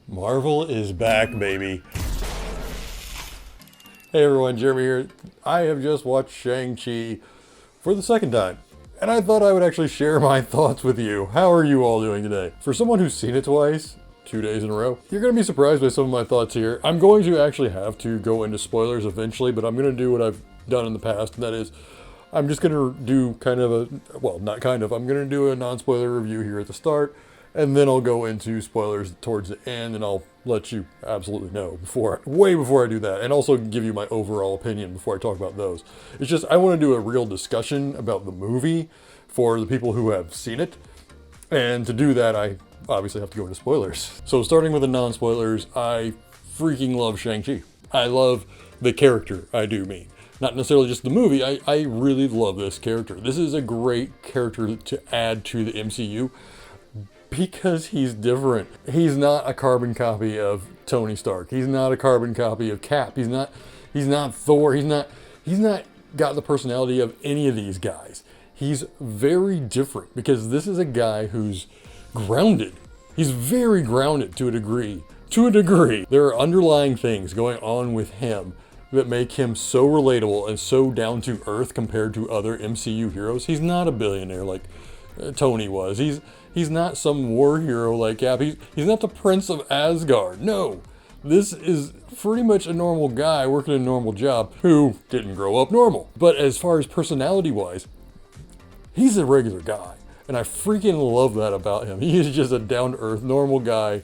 Marvel is back, baby. Hey everyone, Jeremy here. I have just watched Shang-Chi for the second time, and I thought I would actually share my thoughts with you. How are you all doing today? For someone who's seen it twice, 2 days in a row, you're going to be surprised by some of my thoughts here. I'm going to actually have to go into spoilers eventually, but I'm going to do what I've done in the past, and that is, I'm just going to do kind of a, well, not kind of, I'm going to do a non-spoiler review here at the start, and then I'll go into spoilers towards the end, and I'll let you absolutely know way before I do that, and also give you my overall opinion before I talk about those. It's just, I want to do a real discussion about the movie for the people who have seen it, and to do that, I obviously have to go into spoilers. So starting with the non-spoilers, I freaking love Shang-Chi. I love the character, I do mean. Not necessarily just the movie, I really love this character. This is a great character to add to the MCU. Because he's different. He's not a carbon copy of Tony Stark. He's not a carbon copy of Cap. He's not Thor. He's not got the personality of any of these guys. He's very different because this is a guy who's grounded. He's very grounded to a degree. To a degree. There are underlying things going on with him that make him so relatable and so down to earth compared to other MCU heroes. He's not a billionaire like Tony was. He's not some war hero like Cap. He's not the Prince of Asgard. No, this is pretty much a normal guy working a normal job who didn't grow up normal. But as far as personality wise, he's a regular guy. And I freaking love that about him. He is just a down-to-earth normal guy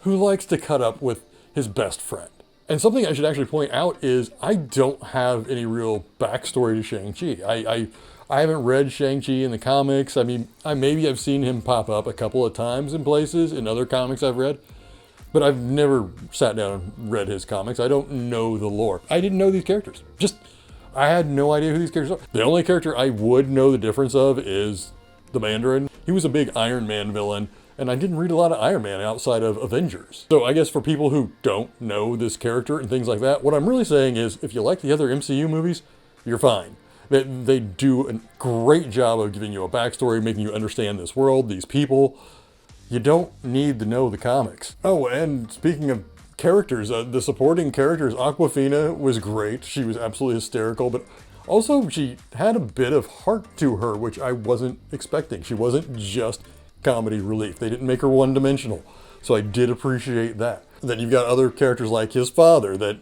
who likes to cut up with his best friend. And something I should actually point out is I don't have any real backstory to Shang-Chi. I haven't read Shang-Chi in the comics. I mean, maybe I've seen him pop up a couple of times in places in other comics I've read, but I've never sat down and read his comics. I don't know the lore. I didn't know these characters. I had no idea who these characters are. The only character I would know the difference of is the Mandarin. He was a big Iron Man villain, and I didn't read a lot of Iron Man outside of Avengers. So I guess for people who don't know this character and things like that, what I'm really saying is if you like the other MCU movies, you're fine. They do a great job of giving you a backstory, making you understand this world, these people. You don't need to know the comics. Oh, and speaking of characters, the supporting characters, Aquafina was great. She was absolutely hysterical, but also she had a bit of heart to her, which I wasn't expecting. She wasn't just comedy relief. They didn't make her one-dimensional, so I did appreciate that. Then you've got other characters like his father that,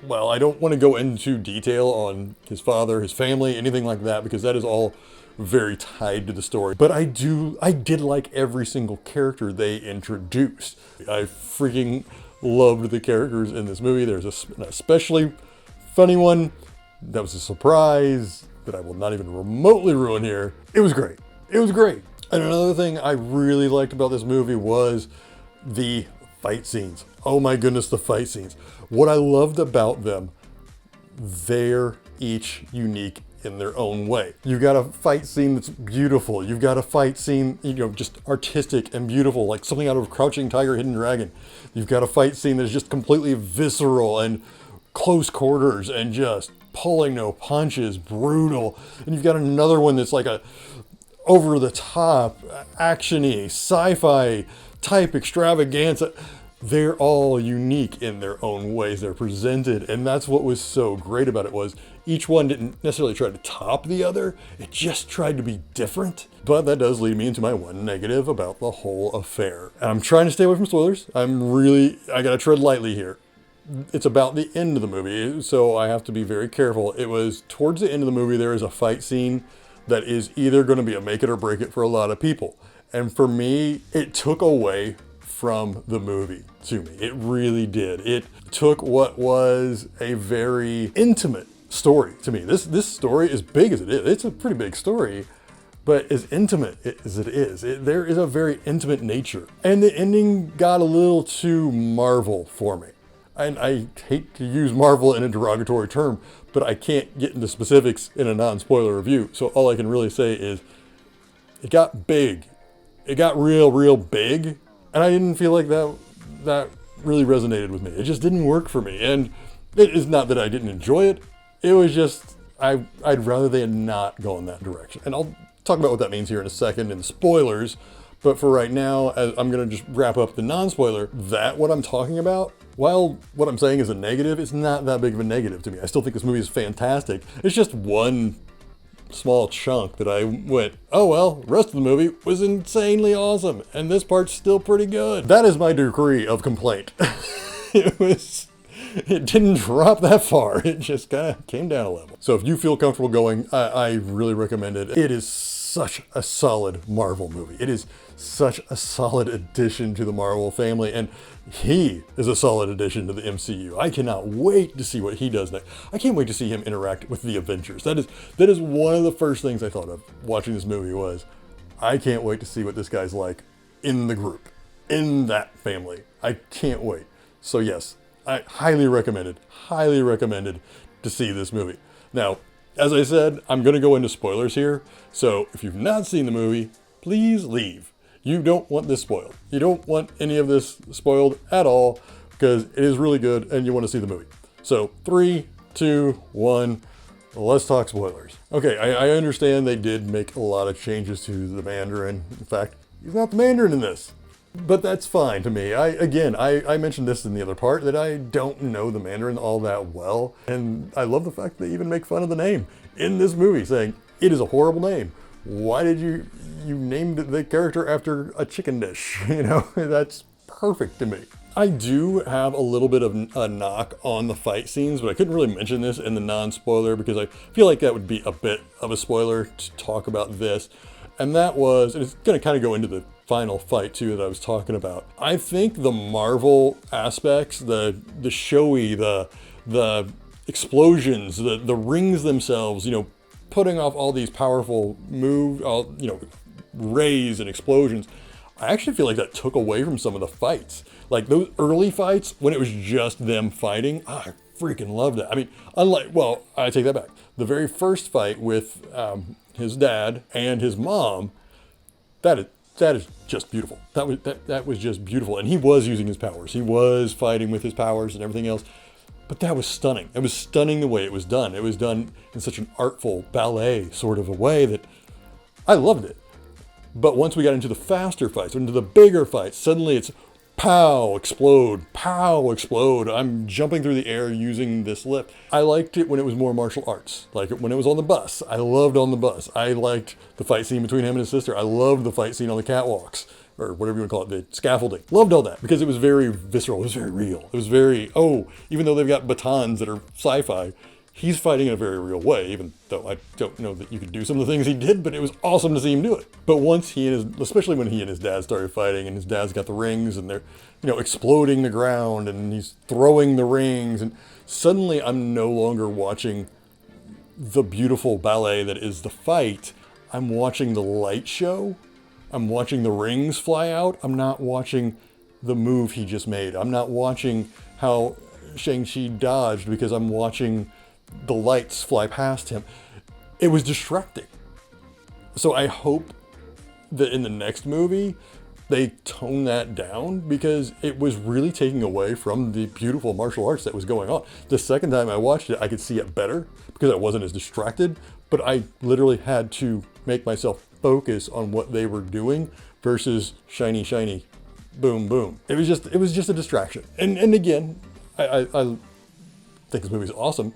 well, I don't want to go into detail on his father, his family, anything like that, because that is all very tied to the story. But I did like every single character they introduced. I freaking loved the characters in this movie. There's an especially funny one that was a surprise that I will not even remotely ruin here. It was great. It was great. And another thing I really liked about this movie was the fight scenes. Oh my goodness, the fight scenes. What I loved about them, they're each unique in their own way. You've got a fight scene that's beautiful. You've got a fight scene, just artistic and beautiful, like something out of Crouching Tiger, Hidden Dragon. You've got a fight scene that's just completely visceral and close quarters and just pulling no punches, brutal. And you've got another one that's like a over-the-top, action-y, sci-fi type extravaganza. They're all unique in their own ways. They're presented, and that's what was so great about it was each one didn't necessarily try to top the other. It just tried to be different. But that does lead me into my one negative about the whole affair. And I'm trying to stay away from spoilers. I gotta tread lightly here. It's about the end of the movie, so I have to be very careful. It was towards the end of the movie, there is a fight scene that is either going to be a make it or break it for a lot of people. And for me, it took away from the movie to me. It really did. It took what was a very intimate story to me. This story, as big as it is, it's a pretty big story, but as intimate as it is, there is a very intimate nature. And the ending got a little too Marvel for me. And I hate to use Marvel in a derogatory term, but I can't get into specifics in a non-spoiler review. So all I can really say is it got big. It got real big. And I didn't feel like that really resonated with me. It just didn't work for me. And it is not that I didn't enjoy it. It was just, I'd rather they had not gone that direction. And I'll talk about what that means here in a second in spoilers. But for right now, as I'm gonna just wrap up the non-spoiler, that what I'm talking about, while what I'm saying is a negative, it's not that big of a negative to me. I still think this movie is fantastic. It's just one small chunk that I went, oh well, the rest of the movie was insanely awesome, and this part's still pretty good. That is my degree of complaint. It didn't drop that far. It just kind of came down a level. So if you feel comfortable going, I really recommend it. It is such a solid Marvel movie. It is such a solid addition to the Marvel family, and he is a solid addition to the MCU. I cannot wait to see what he does next. I can't wait to see him interact with the Avengers. That is one of the first things I thought of watching this movie was, I can't wait to see what this guy's like in the group, in that family. I can't wait. So yes, I highly recommended to see this movie. Now, as I said, I'm going to go into spoilers here. So if you've not seen the movie, please leave. You don't want this spoiled. You don't want any of this spoiled at all because it is really good and you want to see the movie. So 3, 2, 1, let's talk spoilers. Okay, I understand they did make a lot of changes to the Mandarin. In fact, he's not the Mandarin in this. But that's fine to me. I mentioned this in the other part that I don't know the Mandarin all that well. And I love the fact that they even make fun of the name in this movie, saying, it is a horrible name. Why did you named the character after a chicken dish? You know, that's perfect to me. I do have a little bit of a knock on the fight scenes, but I couldn't really mention this in the non-spoiler because I feel like that would be a bit of a spoiler to talk about this. And that was, and it's going to kind of go into the final fight too that I was talking about. I think the Marvel aspects, the showy, the explosions, the rings themselves, you know, putting off all these powerful moves, you know, rays and explosions. I actually feel like that took away from some of the fights. Like those early fights when it was just them fighting, I freaking loved it. I mean, well, I take that back. The very first fight with his dad and his mom, that is just beautiful. That was just beautiful. And he was using his powers. He was fighting with his powers and everything else. But that was stunning. It was stunning the way it was done. It was done in such an artful ballet sort of a way that I loved it. But once we got into the faster fights, into the bigger fights, suddenly it's pow, explode, pow, explode. I'm jumping through the air using this lift. I liked it when it was more martial arts, like when it was on the bus. I loved on the bus. I liked the fight scene between him and his sister. I loved the fight scene on the catwalks, or whatever you want to call it, the scaffolding. Loved all that because it was very visceral. It was very real. It was very, even though they've got batons that are sci-fi, he's fighting in a very real way, even though I don't know that you could do some of the things he did, but it was awesome to see him do it. But once especially when he and his dad started fighting and his dad's got the rings and they're, you know, exploding the ground and he's throwing the rings, and suddenly I'm no longer watching the beautiful ballet that is the fight. I'm watching the light show. I'm watching the rings fly out. I'm not watching the move he just made. I'm not watching how Shang-Chi dodged because I'm watching the lights fly past him. It was distracting. So I hope that in the next movie, they tone that down because it was really taking away from the beautiful martial arts that was going on. The second time I watched it, I could see it better because I wasn't as distracted, but I literally had to make myself focus on what they were doing versus shiny, shiny, boom, boom. It was just a distraction. And again, I think this movie's awesome,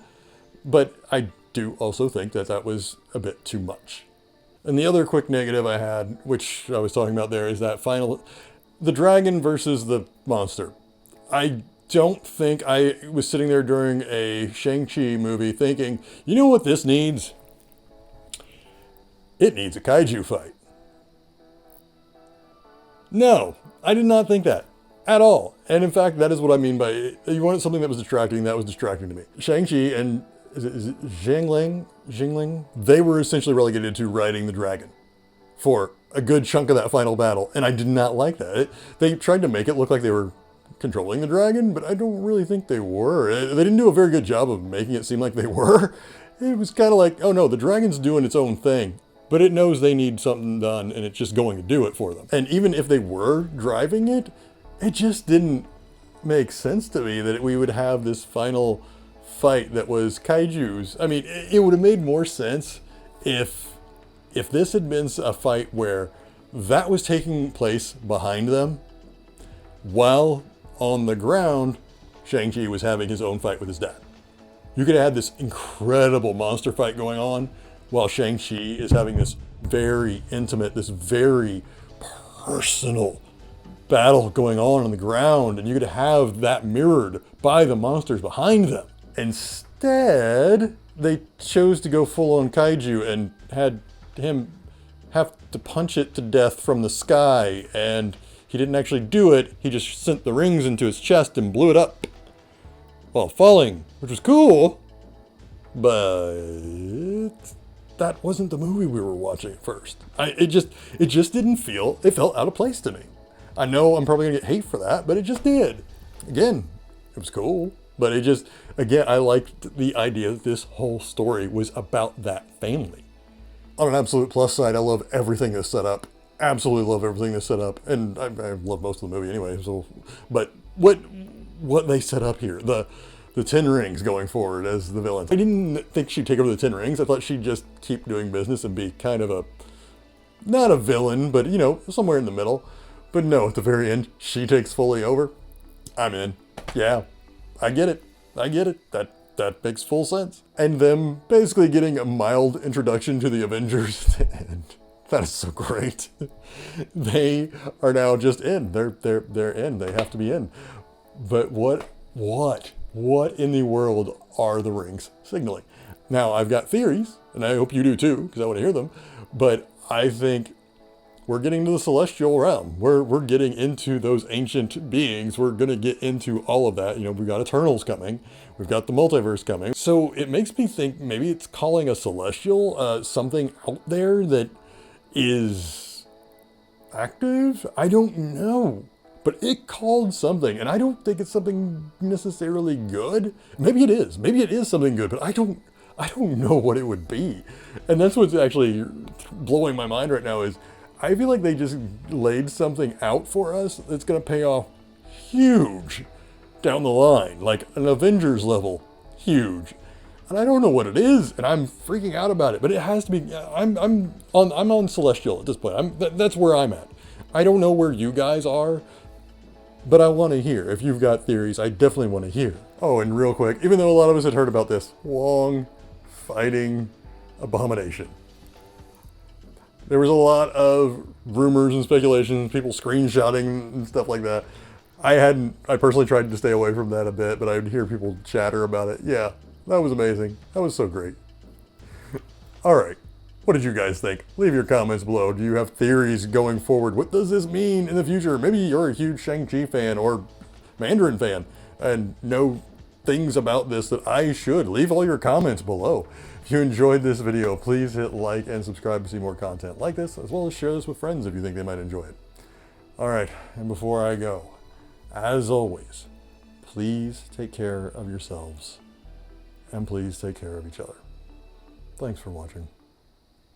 but I do also think that was a bit too much. And the other quick negative I had, which I was talking about there, is that the dragon versus the monster. I don't think I was sitting there during a Shang-Chi movie thinking, you know what this needs? It needs a kaiju fight. No, I did not think that at all. And in fact, that is what I mean by, you wanted something that was distracting to me. Shang-Chi and is it Jingling? They were essentially relegated to riding the dragon for a good chunk of that final battle. And I did not like that. They tried to make it look like they were controlling the dragon, but I don't really think they were. They didn't do a very good job of making it seem like they were. It was kind of like, oh no, the dragon's doing its own thing, but it knows they need something done and it's just going to do it for them. And even if they were driving it, it just didn't make sense to me that we would have this final fight that was kaijus. I mean, it would have made more sense if this had been a fight where that was taking place behind them, while on the ground, Shang-Chi was having his own fight with his dad. You could have had this incredible monster fight going on while Shang-Chi is having this very intimate, this very personal battle going on the ground, and you could have that mirrored by the monsters behind them. Instead, they chose to go full on kaiju and had him have to punch it to death from the sky, and he didn't actually do it. He just sent the rings into his chest and blew it up while falling, which was cool, but that wasn't the movie we were watching at first. It just didn't feel, it felt out of place to me. I know I'm probably gonna get hate for that, but it just did. Again, it was cool, but it just, again, I liked the idea that this whole story was about that family. On an absolute plus side, I love everything that's set up. Absolutely love everything that's set up, and I love most of the movie anyway. So, but what they set up here, the 10 rings going forward as the villain. I didn't think she'd take over the 10 rings. I thought she'd just keep doing business and be kind of a, not a villain, but you know, somewhere in the middle. But no, at the very end, she takes fully over. I'm in. Yeah, I get it. I get it. That makes full sense. And them basically getting a mild introduction to the Avengers at the end. That is so great. They are now just in. They're in. They have to be in. But what in the world are the rings signaling? Now, I've got theories, and I hope you do too, because I want to hear them. But I think we're getting to the celestial realm. We're getting into those ancient beings. We're going to get into all of that. You know, we've got Eternals coming. We've got the multiverse coming. So it makes me think maybe it's calling a celestial, something out there that is active. I don't know. But it called something, and I don't think it's something necessarily good. Maybe it is. Maybe it is something good, but I don't know what it would be. And that's what's actually blowing my mind right now is I feel like they just laid something out for us that's going to pay off huge down the line, like an Avengers level, huge. And I don't know what it is, and I'm freaking out about it. But it has to be. I'm on Celestial at this point. That's where I'm at. I don't know where you guys are, but I want to hear. If you've got theories, I definitely want to hear. Oh, and real quick, even though a lot of us had heard about this, Wong fighting Abomination. There was a lot of rumors and speculations, people screenshotting and stuff like that. I personally tried to stay away from that a bit, but I would hear people chatter about it. Yeah, that was amazing. That was so great. All right, what did you guys think? Leave your comments below. Do you have theories going forward? What does this mean in the future? Maybe you're a huge Shang-Chi fan or Mandarin fan and know things about this that I should. Leave all your comments below. If you enjoyed this video, please hit like and subscribe to see more content like this, as well as share this with friends if you think they might enjoy it. All right, and before I go, as always, please take care of yourselves and please take care of each other. Thanks for watching.